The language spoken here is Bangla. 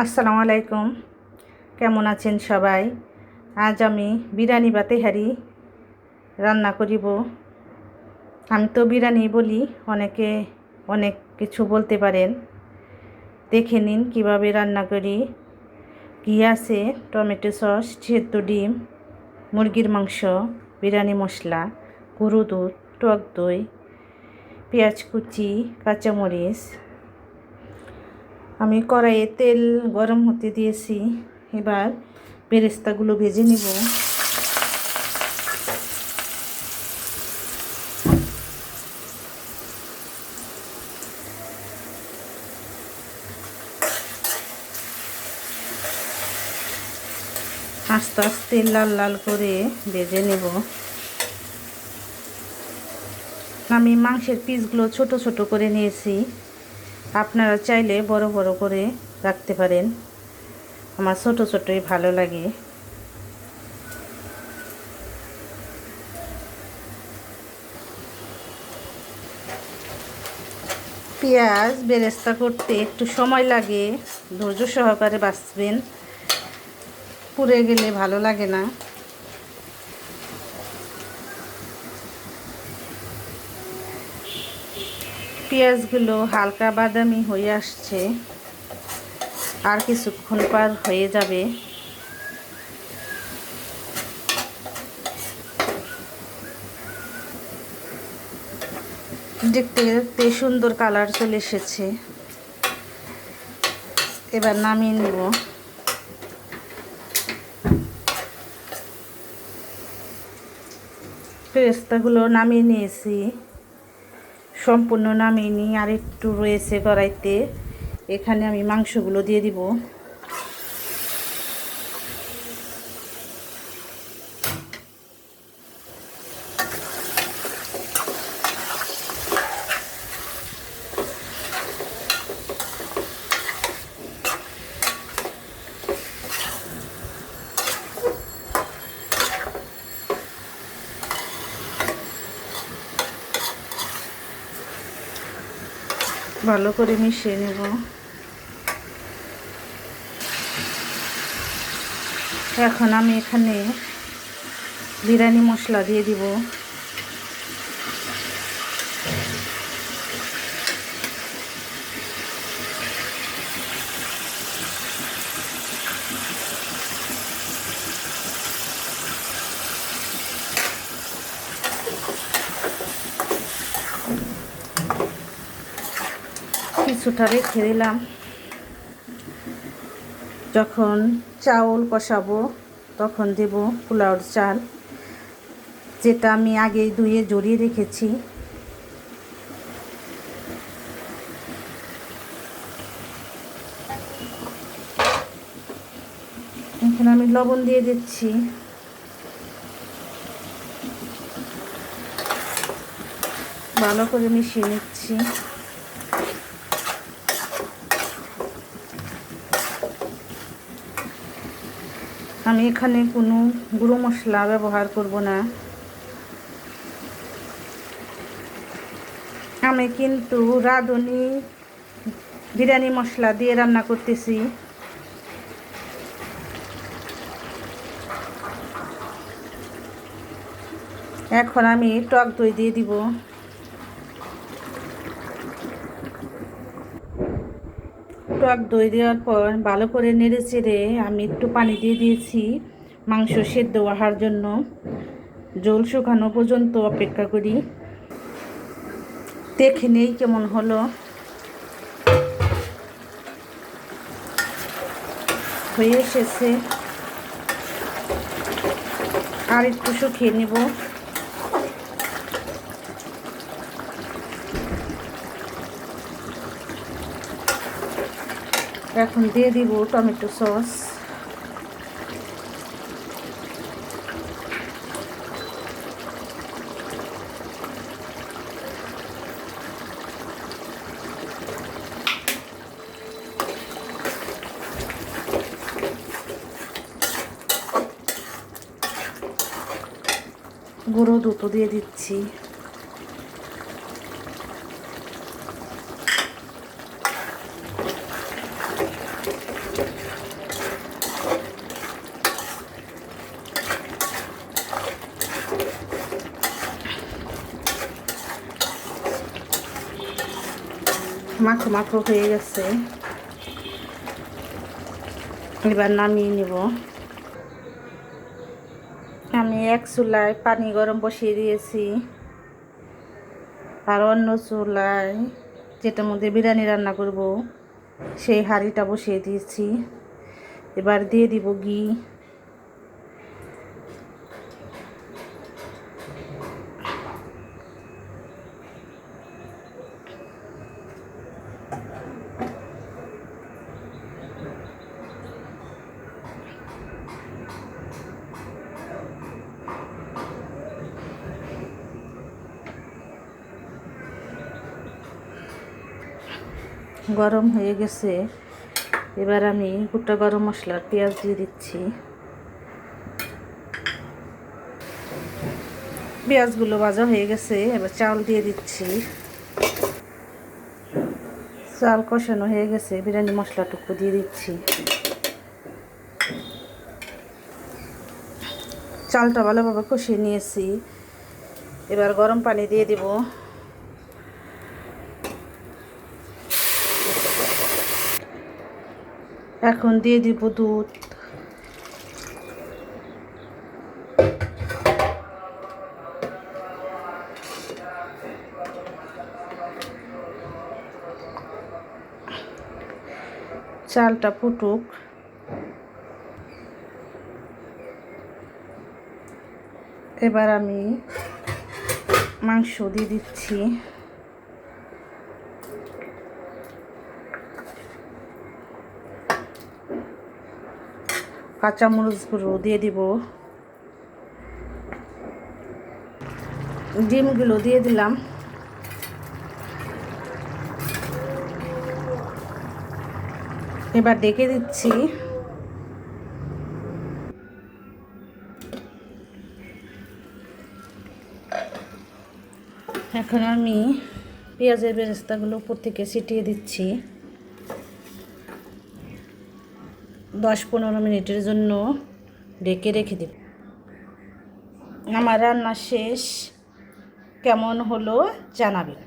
আসসালামু আলাইকুম। কেমন আছেন সবাই? আজ আমি বিরিয়ানি বা তেহারি রান্না করিব। আমি তো বিরিয়ানি বলি, অনেকে অনেক কিছু বলতে পারেন। দেখে নিন কিভাবে রান্না করি। ঘি আছে, টমেটো সস, সেদ্ধ ডিম, মুরগির মাংস, বিরিয়ানি মশলা, গরু দুধ, টক দই, পেঁয়াজ কুচি, কাঁচামরিচ। আমি কড়াইয়ে তেল গরম হতে দিয়েছি। এবার বেরেস্তাগুলো ভেজে নিব। আস্তে আস্তে লাল লাল করে ভেজে নেব। আমি মাংসের পিসগুলো ছোট ছোট করে নিয়েছি। আপনারা চাইলে বড় বড় করে রাখতে পারেন। আমার ছোট ছোটই ভালো লাগে। পেঁয়াজ বেরেস্তা করতে একটু সময় লাগে, ধৈর্য সহকারে বাছবেন, পুড়ে গেলে ভালো লাগে না। পেঁয়াজগুলো হালকা বাদামি হয়ে আসছে, আর কিছুক্ষণ পর হয়ে যাবে। দেখতে দেখতে সুন্দর কালার চলে এসেছে। এবার নামিয়ে নেব। পেস্তাগুলো নামিয়ে নিয়েছি, সম্পূর্ণ নামিয়ে নিই, আর একটু রয়েছে কড়াইতে। এখানে আমি মাংসগুলো দিয়ে দিব। ভালো করে মিশিয়ে নেব। এখন আমি এখানে বিরিয়ানি মশলা দিয়ে দিব। কিছুটা রেখে দিলাম। যখন চাউল কষাবো তখন দেব পোলাওর চাল, যেটা আমি আগে ধুয়ে জড়িয়ে রেখেছি। এখন আমি লবণ দিয়ে দিচ্ছি। ভালো করে মিশিয়ে নিচ্ছি। আমি এখানে কোনো গুঁড়ো মশলা ব্যবহার করব না। আমি কিন্তু রাঁধুনি বিরিয়ানি মশলা দিয়ে রান্না করতেছি। এখন আমি টক দই দিয়ে দিব। টক দই দেওয়ার পর ভালো করে নেড়ে চেড়ে আমি একটু পানি দিয়ে দিয়েছি মাংস সেদ্ধ হওয়ার জন্য। ঝোল শুকানো পর্যন্ত অপেক্ষা করি। দেখে নেই কেমন হলো। হয়ে এসেছে, আর একটু শুকিয়ে নেব। এখন দিয়ে দিব টমেটো সস। গুঁড়ো দুধ দিয়ে দিচ্ছি। মাখো মাখো হয়ে গেছে, এবার নামিয়ে নেব। আমি এক চুলায় পানি গরম বসিয়ে দিয়েছি, আর অন্য চুলায় যেটার মধ্যে বিরিয়ানি রান্না করব সেই হাঁড়িটা বসিয়ে দিয়েছি। এবার দিয়ে দিব ঘি। গরম হয়ে গেছে, এবার আমি গোটা গরম মশলার পেঁয়াজ দিয়ে দিচ্ছি। পেঁয়াজগুলো ভাজা হয়ে গেছে, এবার চাল দিয়ে দিচ্ছি। চাল কষানো হয়ে গেছে, বিরিয়ানি মশলাটুকু দিয়ে দিচ্ছি। চালটা ভালোভাবে কষিয়ে নিয়েছি, এবার গরম পানি দিয়ে দিব। এখন দিয়ে দিব দুধ। চালটা ফুটুক। এবার আমি মাংস দিয়ে দিচ্ছি। কাঁচামরিচ গুঁড়ো দিয়ে দিব। ডিমগুলো দিয়ে দিলাম। এবার ডেকে দিচ্ছি। এখন আমি পেঁয়াজের বেরেস্তাগুলো উপর থেকে ছিটিয়ে দিচ্ছি। 10-15 মিনিটের জন্য ঢেকে রেখে দেব। আমার রান্না শেষ, কেমন হলো জানাবেন।